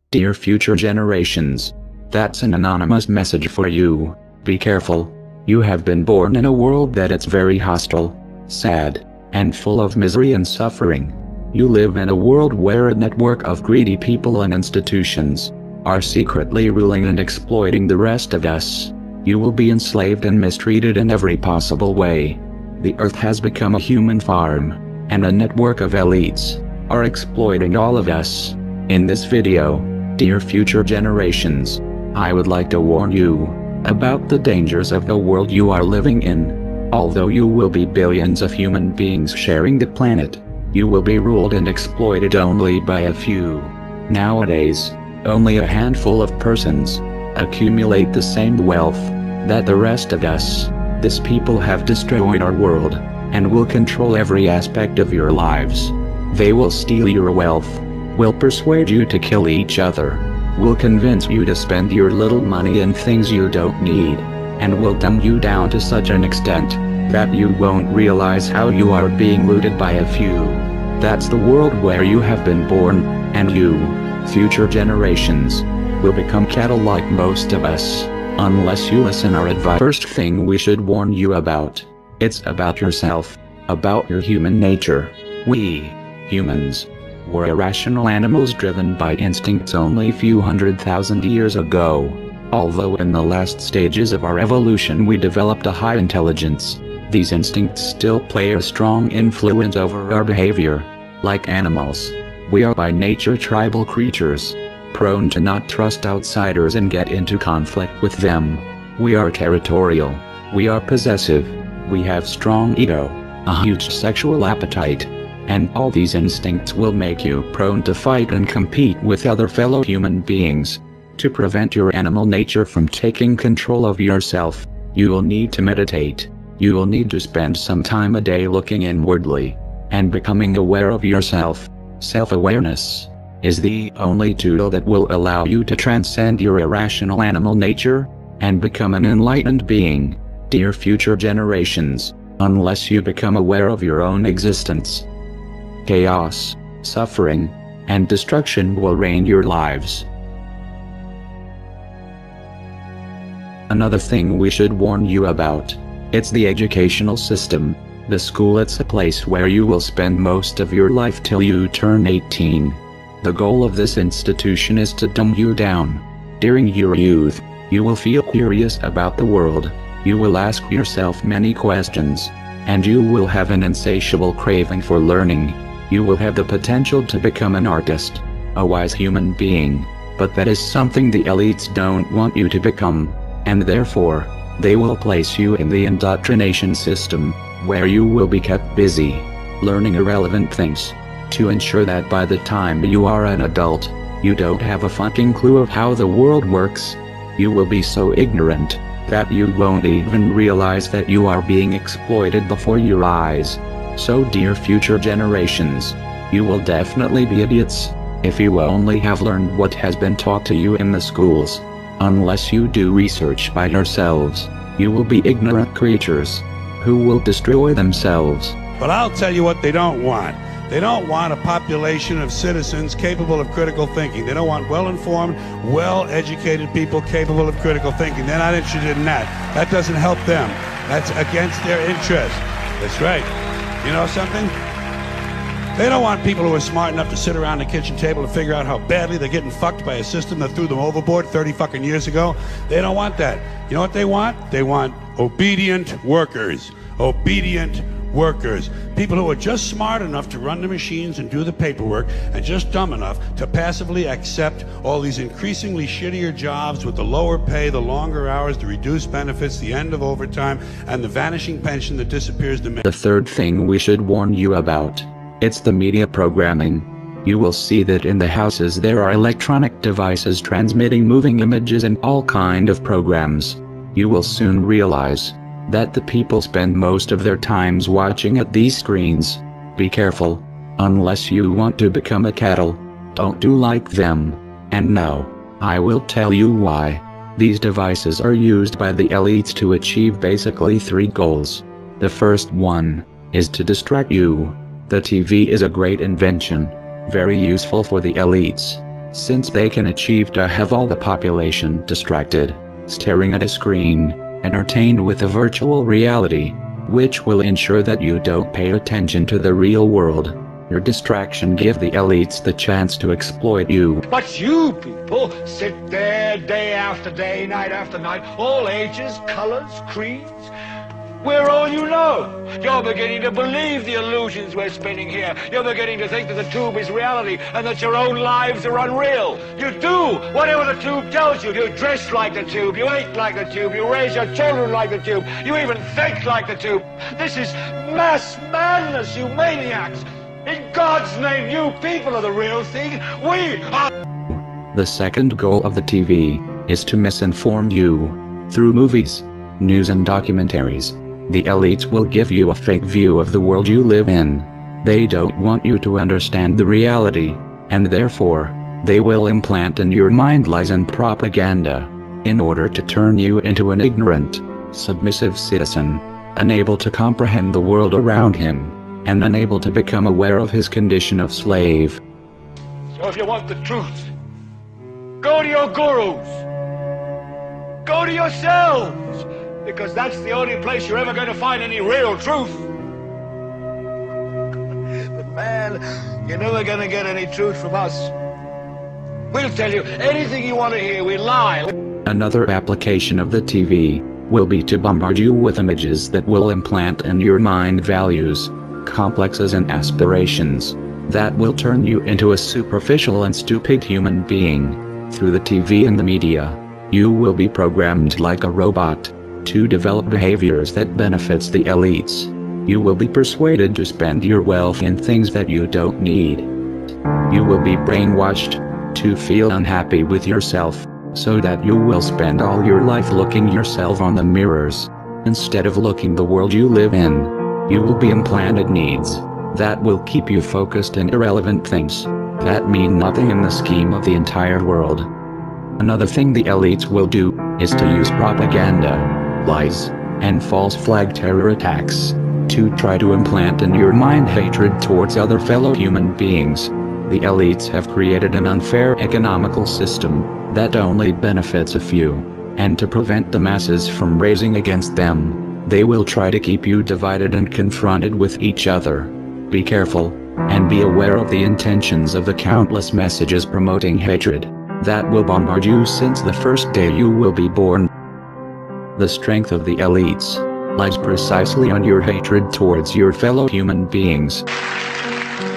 Dear future generations. That's an anonymous message for you. Be careful. You have been born in a world that it's very hostile, sad, and full of misery and suffering. You live in a world where a network of greedy people and institutions are secretly ruling and exploiting the rest of us. You will be enslaved and mistreated in every possible way. The earth has become a human farm, and a network of elites are exploiting all of us. In this video, dear future generations, I would like to warn you about the dangers of the world you are living in. Although you will be billions of human beings sharing the planet, you will be ruled and exploited only by a few. Nowadays, only a handful of persons accumulate the same wealth that the rest of us. These people have destroyed our world and will control every aspect of your lives. They will steal your wealth, will persuade you to kill each other, will convince you to spend your little money in things you don't need, and will dumb you down to such an extent that you won't realize how you are being looted by a few. That's the world where you have been born, and you, future generations, will become cattle like most of us, unless you listen our advice. First thing we should warn you about, it's about yourself, about your human nature. We, humans, were irrational animals driven by instincts only a few 100,000 years ago. Although in the last stages of our evolution we developed a high intelligence, these instincts still play a strong influence over our behavior. Like animals, we are by nature tribal creatures, prone to not trust outsiders and get into conflict with them. We are territorial, we are possessive, we have strong ego, a huge sexual appetite, and all these instincts will make you prone to fight and compete with other fellow human beings. To prevent your animal nature from taking control of yourself, you will need to meditate. You will need to spend some time a day looking inwardly and becoming aware of yourself. Self-awareness is the only tool that will allow you to transcend your irrational animal nature and become an enlightened being. Dear future generations, unless you become aware of your own existence, chaos, suffering, and destruction will reign your lives. Another thing we should warn you about, it's the educational system. The school, it's a place where you will spend most of your life till you turn 18. The goal of this institution is to dumb you down. During your youth, you will feel curious about the world, you will ask yourself many questions, and you will have an insatiable craving for learning. You will have the potential to become an artist, a wise human being, but that is something the elites don't want you to become, and therefore, they will place you in the indoctrination system, where you will be kept busy, learning irrelevant things, to ensure that by the time you are an adult, you don't have a fucking clue of how the world works. You will be so ignorant that you won't even realize that you are being exploited before your eyes. So dear future generations, you will definitely be idiots if you only have learned what has been taught to you in the schools. Unless you do research by yourselves, you will be ignorant creatures who will destroy themselves. But I'll tell you what they don't want. They don't want a population of citizens capable of critical thinking. They don't want well-informed, well-educated people capable of critical thinking. They're not interested in that. That doesn't help them. That's against their interest. That's right. You know something? They don't want people who are smart enough to sit around the kitchen table and figure out how badly they're getting fucked by a system that threw them overboard 30 fucking years ago. They don't want that. You know what they want? They want obedient workers. Obedient workers. People who are just smart enough to run the machines and do the paperwork, and just dumb enough to passively accept all these increasingly shittier jobs with the lower pay, the longer hours, the reduced benefits, the end of overtime, and the vanishing pension that disappears the minute. The third thing we should warn you about, it's the media programming. You will see that in the houses there are electronic devices transmitting moving images and all kind of programs. You will soon realize that the people spend most of their times watching at these screens. Be careful. Unless you want to become a cattle, don't do like them. And no, I will tell you why. These devices are used by the elites to achieve basically 3 goals. The first one is to distract you. The TV is a great invention, very useful for the elites. since they can achieve to have all the population distracted, staring at a screen, entertained with a virtual reality, which will ensure that you don't pay attention to the real world. Your distraction gives the elites the chance to exploit you. But you people sit there day after day, night after night, all ages, colors, creeds. We're all you know. You're beginning to believe the illusions we're spinning here. You're beginning to think that the tube is reality and that your own lives are unreal. You do whatever the tube tells you. You dress like the tube. You eat like the tube. You raise your children like the tube. You even think like the tube. This is mass madness, you maniacs. In God's name, you people are the real thing. We are... The second goal of the TV is to misinform you. Through movies, news and documentaries, the elites will give you a fake view of the world you live in. They don't want you to understand the reality, and therefore, they will implant in your mind lies and propaganda, in order to turn you into an ignorant, submissive citizen, unable to comprehend the world around him, and unable to become aware of his condition of slave. So if you want the truth, go to your gurus. Go to yourselves. Because that's the only place you're ever going to find any real truth. But man, you're never going to get any truth from us. We'll tell you anything you want to hear. We lie. Another application of the TV will be to bombard you with images that will implant in your mind values, complexes and aspirations that will turn you into a superficial and stupid human being. Through the TV and the media, you will be programmed like a robot to develop behaviors that benefits the elites. You will be persuaded to spend your wealth in things that you don't need. You will be brainwashed to feel unhappy with yourself, so that you will spend all your life looking yourself on the mirrors, instead of looking the world you live in. You will be implanted needs that will keep you focused on irrelevant things that mean nothing in the scheme of the entire world. Another thing the elites will do is to use propaganda, lies, and false flag terror attacks to try to implant in your mind hatred towards other fellow human beings. The elites have created an unfair economical system that only benefits a few, and to prevent the masses from raising against them, they will try to keep you divided and confronted with each other. Be careful, and be aware of the intentions of the countless messages promoting hatred that will bombard you since the first day you will be born. The strength of the elites lies precisely on your hatred towards your fellow human beings.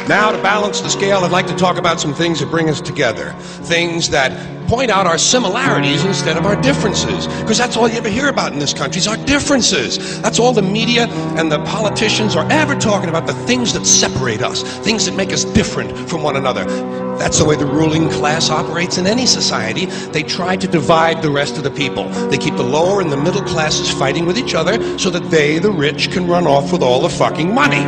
Now, to balance the scale, I'd like to talk about some things that bring us together. Things that point out our similarities instead of our differences. Because that's all you ever hear about in this country is our differences. That's all the media and the politicians are ever talking about, the things that separate us, things that make us different from one another. That's the way the ruling class operates in any society. They try to divide the rest of the people. They keep the lower and the middle classes fighting with each other so that they, the rich, can run off with all the fucking money.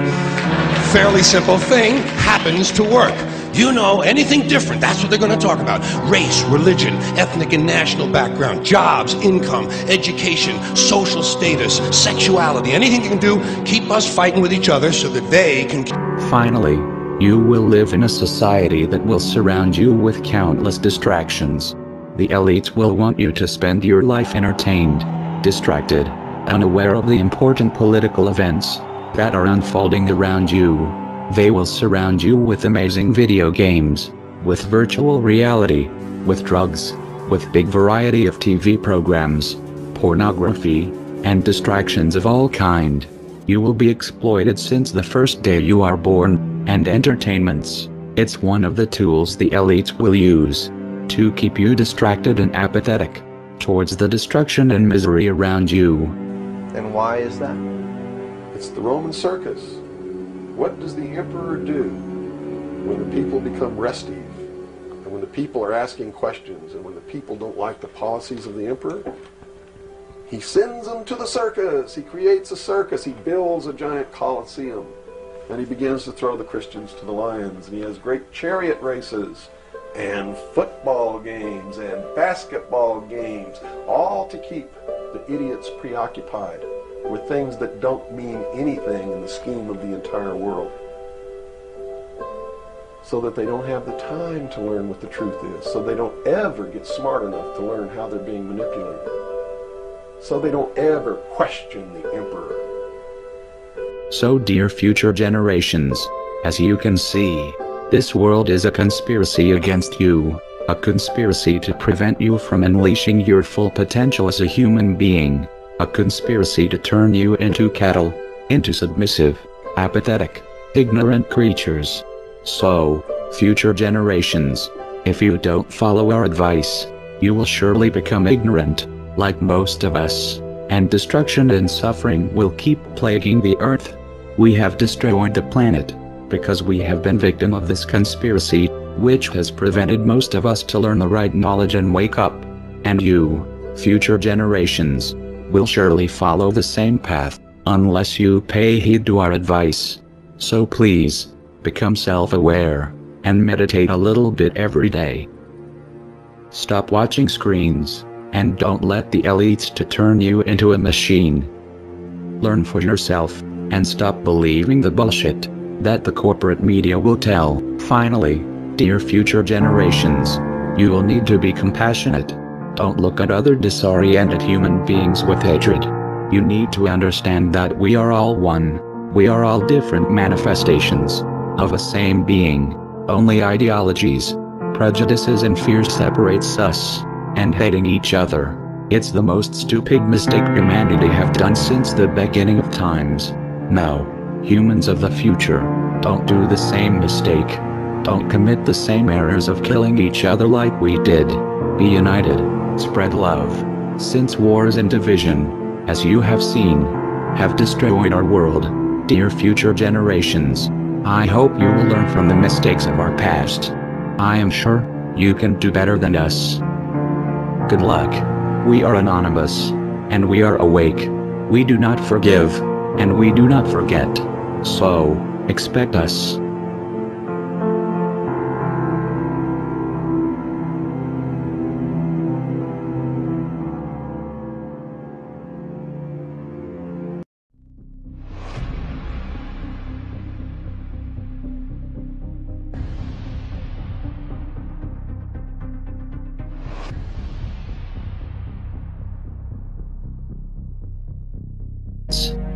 Fairly simple thing, happens to work. You know, anything different, that's what they're going to talk about. Race, religion, ethnic and national background, jobs, income, education, social status, sexuality, anything you can do, keep us fighting with each other so that they can... Finally, you will live in a society that will surround you with countless distractions. The elites will want you to spend your life entertained, distracted, unaware of the important political events that are unfolding around you. They will surround you with amazing video games, with virtual reality, with drugs, with big variety of TV programs, pornography, and distractions of all kind. You will be exploited since the first day you are born, and entertainments, it's one of the tools the elites will use to keep you distracted and apathetic towards the destruction and misery around you. And why is that? It's the Roman circus. What does the emperor do when the people become restive, and when the people are asking questions, and when the people don't like the policies of the emperor? He sends them to the circus. He creates a circus. He builds a giant coliseum. And he begins to throw the Christians to the lions. And he has great chariot races and football games and basketball games, all to keep the idiots preoccupied with things that don't mean anything in the scheme of the entire world. so that they don't have the time to learn what the truth is, so they don't ever get smart enough to learn how they're being manipulated, so they don't ever question the emperor. So dear future generations, as you can see, this world is a conspiracy against you, a conspiracy to prevent you from unleashing your full potential as a human being, a conspiracy to turn you into cattle, into submissive, apathetic, ignorant creatures. So, future generations, if you don't follow our advice, you will surely become ignorant, like most of us, and destruction and suffering will keep plaguing the earth. We have destroyed the planet, because we have been victim of this conspiracy, which has prevented most of us to learn the right knowledge and wake up. And you, future generations, will surely follow the same path, unless you pay heed to our advice. So please, become self-aware, and meditate a little bit every day. Stop watching screens, and don't let the elites to turn you into a machine. Learn for yourself, and stop believing the bullshit that the corporate media will tell. Finally, dear future generations, you will need to be compassionate. Don't look at other disoriented human beings with hatred. You need to understand that we are all one. We are all different manifestations of a same being. Only ideologies, prejudices and fears separates us, and hating each other. It's the most stupid mistake humanity have done since the beginning of times. Now, humans of the future, don't do the same mistake. Don't commit the same errors of killing each other like we did. Be united, spread love, since wars and division, as you have seen, have destroyed our world. Dear future generations, I hope you will learn from the mistakes of our past. I am sure you can do better than us. Good luck. We are anonymous, and we are awake. We do not forgive, and we do not forget. So, expect us.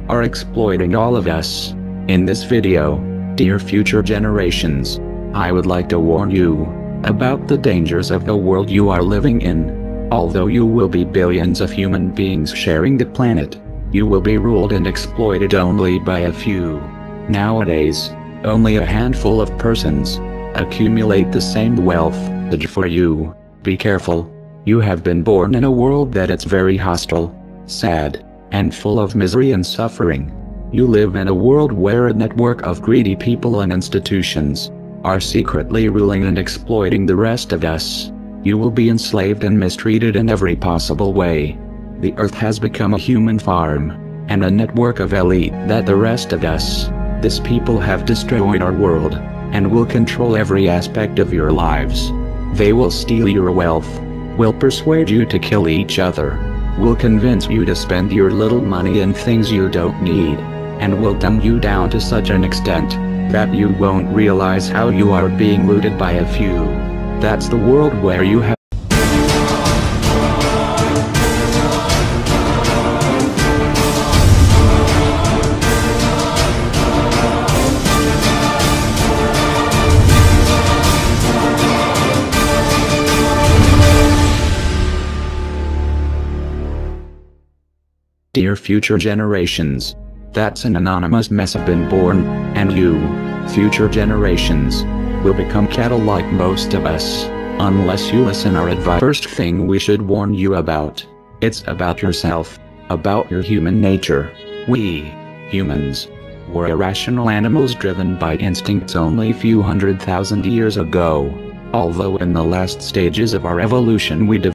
Are exploiting all of us. In this video, dear future generations, I would like to warn you about the dangers of the world you are living in. Although you will be billions of human beings sharing the planet, you will be ruled and exploited only by a few. Nowadays, only a handful of persons accumulate the same wealth for you. Be careful. You have been born in a world that it's very hostile, sad, and full of misery and suffering. You live in a world where a network of greedy people and institutions are secretly ruling and exploiting the rest of us. You will be enslaved and mistreated in every possible way. The earth has become a human farm, and a network of elite that the rest of us, this people have destroyed our world, and will control every aspect of your lives. They will steal your wealth, will persuade you to kill each other, will convince you to spend your little money in things you don't need, and will dumb you down to such an extent that you won't realize how you are being looted by a few. That's the world where you have Dear future generations, that's an anonymous mess have been born, and you, future generations, will become cattle like most of us, unless you listen our advice. First thing we should warn you about, it's about yourself, about your human nature. We, humans, were irrational animals driven by instincts only a few 100,000 years ago, although in the last stages of our evolution we developed